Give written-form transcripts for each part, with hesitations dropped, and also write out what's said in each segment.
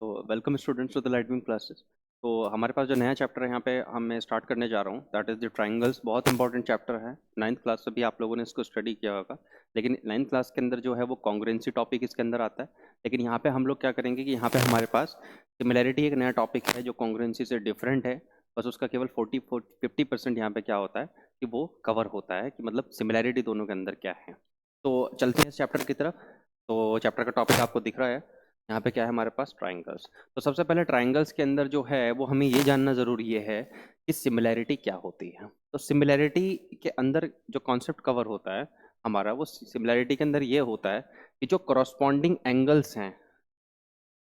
तो welcome students to the lightning classes. तो हमारे पास जो नया चैप्टर है यहाँ पे मैं स्टार्ट करने जा रहा हूँ, दैट इज़ द ट्राइंगल्स। बहुत इंपॉर्टेंट चैप्टर है, नाइन्थ क्लास से भी आप लोगों ने इसको स्टडी किया होगा। लेकिन नाइन्थ क्लास के अंदर जो है वो कॉन्ग्रुएंसी टॉपिक इसके अंदर आता है। लेकिन यहाँ पे हम लोग क्या करेंगे कि यहाँ पे हमारे पास सिमिलैरिटी एक नया टॉपिक है जो कॉन्ग्रुएंसी से डिफरेंट है। बस उसका केवल 50% यहाँ पे क्या होता है कि वो कवर होता है, कि मतलब सिमिलैरिटी दोनों के अंदर क्या है। तो चलते हैं इस चैप्टर की तरफ। तो चैप्टर का टॉपिक आपको दिख रहा है, यहाँ पे क्या है हमारे पास ट्राइंगल्स। तो सबसे पहले ट्राइंगल्स के अंदर जो है वो हमें ये जानना ज़रूरी है कि सिमिलैरिटी क्या होती है। तो सिमिलैरिटी के अंदर जो कॉन्सेप्ट कवर होता है हमारा, वो सिमिलैरिटी के अंदर ये होता है कि जो करस्पॉन्डिंग एंगल्स हैं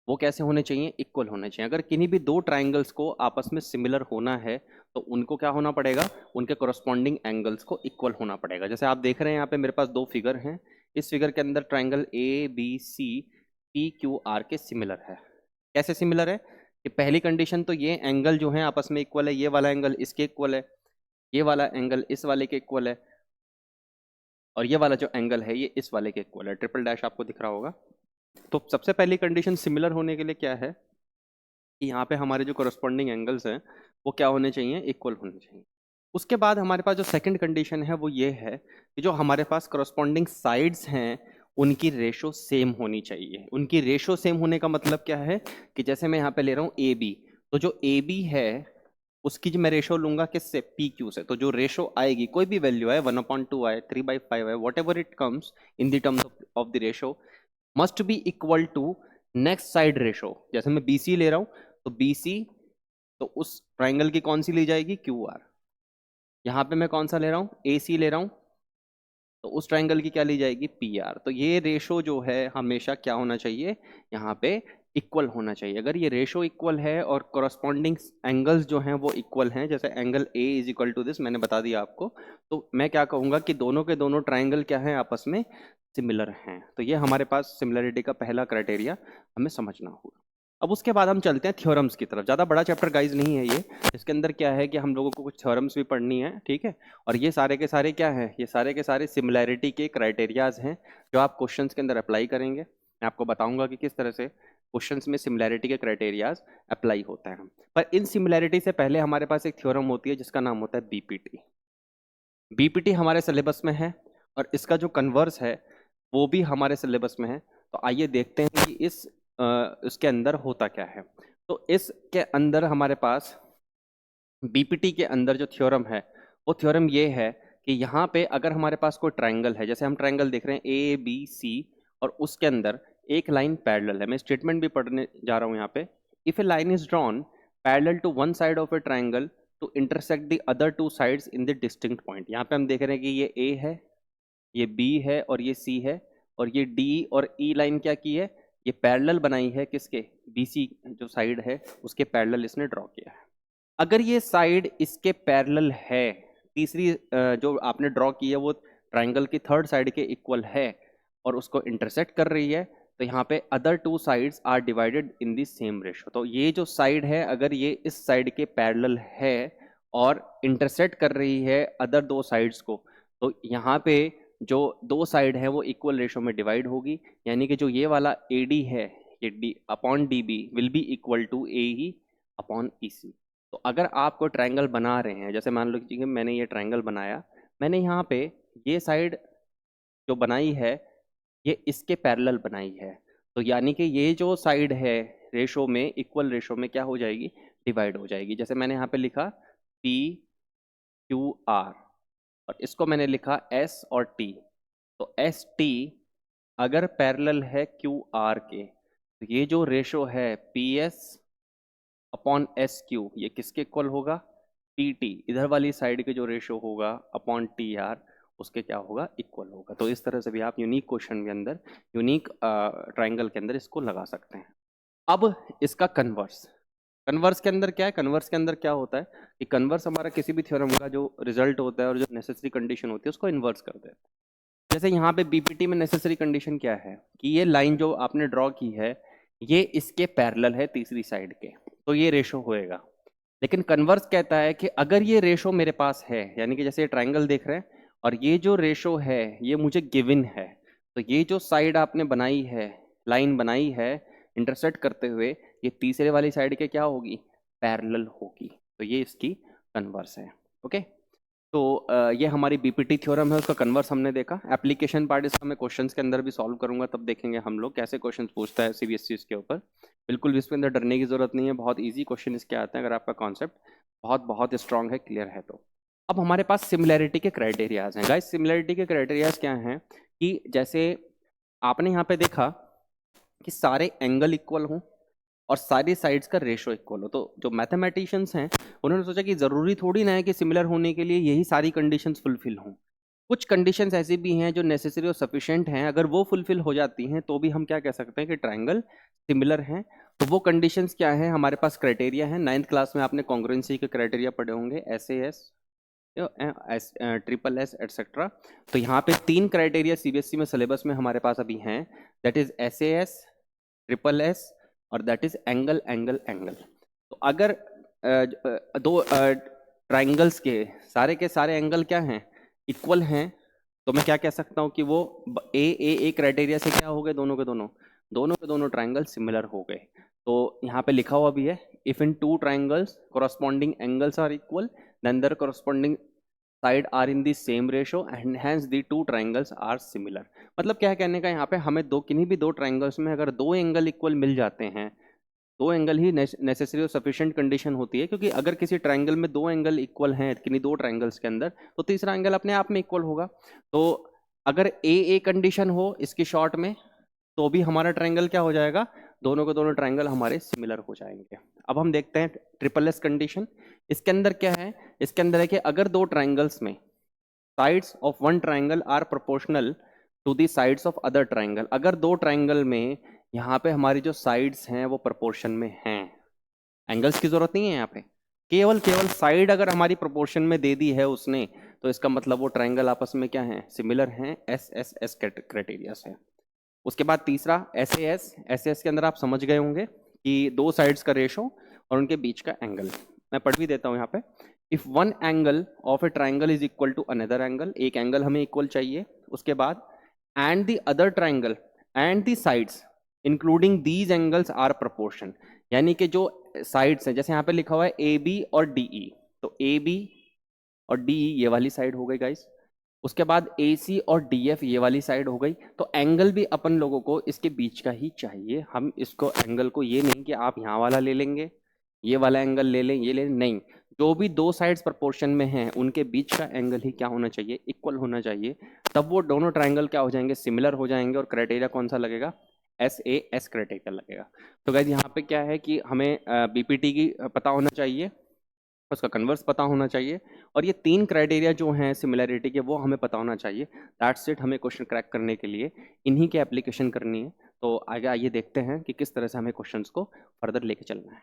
वो कैसे होने चाहिए, इक्वल होने चाहिए। अगर किन्हीं भी दो ट्राइंगल्स को आपस में सिमिलर होना है तो उनको क्या होना पड़ेगा, उनके करस्पॉन्डिंग एंगल्स को इक्वल होना पड़ेगा। जैसे आप देख रहे हैं यहाँ पे मेरे पास दो फिगर हैं। इस फिगर के अंदर triangle A B C P Q R के सिमिलर है। कैसे सिमिलर है कि पहली कंडीशन तो ये एंगल जो है आपस में इक्वल है, ये वाला एंगल इसके इक्वल है, ये वाला एंगल इस वाले के इक्वल है, और ये वाला जो एंगल है ये इस वाले के इक्वल है। ट्रिपल डैश आपको दिख रहा होगा। तो सबसे पहली कंडीशन सिमिलर होने के लिए क्या है कि यहाँ पे हमारे जो करस्पॉन्डिंग एंगल्स हैं वो क्या होने चाहिए, इक्वल होने चाहिए। उसके बाद हमारे पास जो सेकंड कंडीशन है वो ये है कि जो हमारे पास करस्पॉन्डिंग साइड्स हैं उनकी रेशो सेम होनी चाहिए। उनकी रेशो सेम होने का मतलब क्या है कि जैसे मैं यहाँ पे ले रहा हूँ ए बी, तो जो ए बी है उसकी जो मैं रेशो लूंगा किससे, पी क्यू से। तो जो रेशो आएगी, कोई भी वैल्यू आए, 1/2 आए, 3/5 आए, whatever it comes in the terms of the ratio, must be equal to next side ratio. जैसे मैं BC ले रहा हूं तो BC, तो उस ट्राइंगल की कौन सी ली जाएगी, QR। यहां पे मैं कौन सा ले रहा हूं, AC ले रहा हूं, तो उस ट्राइंगल की क्या ली जाएगी, PR। तो ये रेशो जो है हमेशा क्या होना चाहिए, यहाँ पे इक्वल होना चाहिए। अगर ये रेशो इक्वल है और करस्पॉन्डिंग एंगल्स जो हैं वो इक्वल हैं, जैसे angle A is equal to this, मैंने बता दिया आपको, तो मैं क्या कहूँगा कि दोनों के दोनों ट्राइंगल क्या हैं, आपस में सिमिलर हैं। तो ये हमारे पास सिमिलरिटी का पहला क्राइटेरिया हमें समझना होगा। अब उसके बाद हम चलते हैं थ्योरम्स की तरफ। ज़्यादा बड़ा चैप्टर गाइज नहीं है ये। इसके अंदर क्या है कि हम लोगों को कुछ थ्योरम्स भी पढ़नी है, ठीक है। और ये सारे के सारे क्या हैं, ये सारे के सारे सिमिलैरिटी के क्राइटेरियाज हैं जो आप क्वेश्चंस के अंदर अप्लाई करेंगे। मैं आपको बताऊंगा कि किस तरह से क्वेश्चंस में सिमिलैरिटी के क्राइटेरियाज अप्लाई होते हैं। पर इन सिमिलैरिटी से पहले हमारे पास एक थ्योरम होती है जिसका नाम होता है बीपीटी। बीपीटी हमारे सिलेबस में है और इसका जो कन्वर्स है वो भी हमारे सिलेबस में है। तो आइए देखते हैं कि इसके अंदर होता क्या है। तो इसके अंदर हमारे पास बीपीटी के अंदर जो थ्योरम है वो थ्योरम ये है कि यहाँ पे अगर हमारे पास कोई ट्राइंगल है, जैसे हम ट्राइंगल देख रहे हैं ABC, और उसके अंदर एक लाइन पैरेलल है। मैं स्टेटमेंट भी पढ़ने जा रहा हूँ यहाँ पे। If a line is drawn parallel to one side of a triangle to intersect the other two sides in the distinct point. यहाँ पे हम देख रहे हैं कि ये A है, ये B है और ये C है, और ये D और E लाइन क्या की है, ये पैरेलल बनाई है किसके, BC जो साइड है उसके पैरेलल इसने ड्रॉ किया है। अगर ये साइड इसके पैरेलल है, तीसरी जो आपने ड्रॉ की है वो ट्राइंगल की थर्ड साइड के इक्वल है और उसको इंटरसेक्ट कर रही है, तो यहाँ पे other two sides are divided in the same ratio. तो ये जो साइड है अगर ये इस साइड के पैरेलल है और इंटरसेक्ट कर रही है अदर दो साइड्स को, तो यहाँ पे जो दो साइड है वो इक्वल रेशो में डिवाइड होगी। यानी कि जो ये वाला AD है, ये D upon DB will be equal to AE upon EC। तो अगर आप कोई ट्रायंगल बना रहे हैं, जैसे मान लो कि मैंने ये ट्रायंगल बनाया, मैंने यहाँ पे ये साइड जो बनाई है ये इसके पैरेलल बनाई है, तो यानी कि ये जो साइड है रेशो में, इक्वल रेशो में क्या हो जाएगी, डिवाइड हो जाएगी। जैसे मैंने यहाँ पे लिखा PQR और इसको मैंने लिखा S और T। तो ST अगर पैरेलल है QR के, तो ये जो रेशो है PS अपॉन SQ ये किसके इक्वल होगा, PT, इधर वाली साइड के जो रेशो होगा अपॉन TR उसके क्या होगा, इक्वल होगा। तो इस तरह से भी आप यूनिक क्वेश्चन के अंदर, यूनिक ट्राइंगल के अंदर इसको लगा सकते हैं। अब इसका कन्वर्स, कन्वर्स के अंदर क्या है, कन्वर्स के अंदर क्या होता है कि कन्वर्स हमारा किसी भी थ्योरम का जो रिजल्ट होता है और जो नेसेसरी कंडीशन होती है उसको इन्वर्स कर देता है। जैसे यहाँ पे बीपीटी में नेसेसरी कंडीशन क्या है कि ये लाइन जो आपने ड्रॉ की है ये इसके पैरेलल है तीसरी साइड के, तो ये रेशो होएगा। लेकिन कन्वर्स कहता है कि अगर ये रेशो मेरे पास है, यानी कि जैसे ये ट्राइंगल देख रहे हैं और ये जो रेशो है ये मुझे गिवन है, तो ये जो साइड आपने बनाई है, लाइन बनाई है इंटरसेक्ट करते हुए, ये तीसरे वाली साइड के क्या होगी, पैरेलल होगी। तो ये इसकी कन्वर्स है। ओके, तो ये हमारी बीपीटी थ्योरम है, उसका कन्वर्स हमने देखा। एप्लीकेशन पार्ट इसका मैं क्वेश्चंस के अंदर भी सॉल्व करूंगा, तब देखेंगे हम लोग कैसे क्वेश्चंस पूछता है सीबीएसई इसके ऊपर। बिल्कुल भी इसके अंदर डरने की जरूरत नहीं है, बहुत इजी क्वेश्चन इसके आते हैं अगर आपका कॉन्सेप्ट बहुत बहुत स्ट्रांग है, क्लियर है तो। अब हमारे पास सिमिलैरिटी के क्राइटेरियाज हैं गाइस। सिमिलैरिटी के क्राइटेरियाज क्या हैं कि जैसे आपने यहाँ पे देखा कि सारे एंगल इक्वल हों और सारी साइड्स का रेशो इक्वल हो। तो जो मैथमेटिशियंस हैं उन्होंने सोचा कि ज़रूरी थोड़ी ना है कि सिमिलर होने के लिए यही सारी कंडीशंस फुलफिल हों। कुछ कंडीशंस ऐसी भी हैं जो नेसेसरी और सफिशिएंट हैं, अगर वो फुलफिल हो जाती हैं तो भी हम क्या कह सकते हैं कि ट्राइंगल सिमिलर हैं। तो वो कंडीशंस क्या हैं, हमारे पास क्राइटेरिया है। 9th क्लास में आपने कॉन्ग्रुएंसी के क्राइटेरिया पढ़े होंगे, SAS, ट्रिपल एस एटसेट्रा। तो यहाँ पे 3 क्राइटेरिया सीबीएसई में सिलेबस में हमारे पास अभी हैं, that is SAS, triple S और that is angle angle angle. तो अगर दो ट्राइंगल्स के सारे एंगल क्या हैं, इक्वल हैं, तो मैं क्या कह सकता हूँ कि वो ए क्राइटेरिया से क्या हो गए, दोनों के दोनों ट्राइंगल सिमिलर हो गए। तो यहाँ पे लिखा हुआ भी है, if in 2 triangles corresponding angles are equal then their corresponding side are in the same ratio and hence the 2 triangles are similar। मतलब क्या कहने का यहाँ पे, हमें किन्हीं भी 2 ट्राइंगल्स में अगर 2 एंगल इक्वल मिल जाते हैं, 2 एंगल ही नेसेसरी और सफिशिएंट कंडीशन होती है, क्योंकि अगर किसी ट्राइंगल में 2 एंगल इक्वल हैं किन्हीं 2 ट्राइंगल्स के अंदर, तो तीसरा एंगल अपने आप में इक्वल होगा। तो अगर ए कंडीशन हो इसकी शॉर्ट में, तो भी हमारा ट्राइंगल क्या हो जाएगा, दोनों के दोनों ट्राइंगल हमारे सिमिलर हो जाएंगे। अब हम देखते हैं ट्रिपल एस कंडीशन। इसके अंदर क्या है, इसके अंदर है कि अगर 2 ट्राइंगल्स में sides of one triangle are proportional to the sides of other triangle, अगर 2 ट्राइंगल में यहाँ पे हमारी जो साइड्स हैं वो प्रोपोर्शन में हैं, एंगल्स की जरूरत नहीं है यहाँ पे, केवल साइड अगर हमारी प्रोपोर्शन में दे दी है उसने, तो इसका मतलब वो ट्राइंगल आपस में क्या है, सिमिलर हैं, एस क्राइटेरिया है। उसके बाद तीसरा SAS के अंदर आप समझ गए होंगे कि 2 साइड्स का रेशो और उनके बीच का एंगल। मैं पढ़ भी देता हूँ यहाँ पे, if one angle of a triangle is equal to another angle, एक एंगल हमें इक्वल चाहिए। उसके बाद and the other triangle and the sides including these angles are proportion, यानी कि जो साइड्स हैं, जैसे यहाँ पे लिखा हुआ है AB और DE, तो AB और DE ये वाली साइड हो गई गाइस। उसके बाद AC और DF ये वाली साइड हो गई। तो एंगल भी अपन लोगों को इसके बीच का ही चाहिए। हम इसको एंगल को ये नहीं कि आप यहाँ वाला ले लेंगे, ये वाला एंगल ले लें, ये ले लें, नहीं, जो भी 2 साइड्स प्रोपोर्शन में हैं उनके बीच का एंगल ही क्या होना चाहिए, इक्वल होना चाहिए। तब वो दोनों ट्राइंगल क्या हो जाएंगे, सिमिलर हो जाएंगे। और क्राइटेरिया कौन सा लगेगा, SAS क्राइटेरिया लगेगा। तो गाइस यहाँ पे क्या है कि हमें BPT की पता होना चाहिए, उसका कन्वर्स पता होना चाहिए, और ये 3 क्राइटेरिया जो हैं सिमिलैरिटी के वो हमें पता होना चाहिए। दैट्स इट, हमें क्वेश्चन क्रैक करने के लिए इन्हीं की एप्लीकेशन करनी है। तो आगे आइए देखते हैं कि किस तरह से हमें क्वेश्चंस को फर्दर लेके चलना है।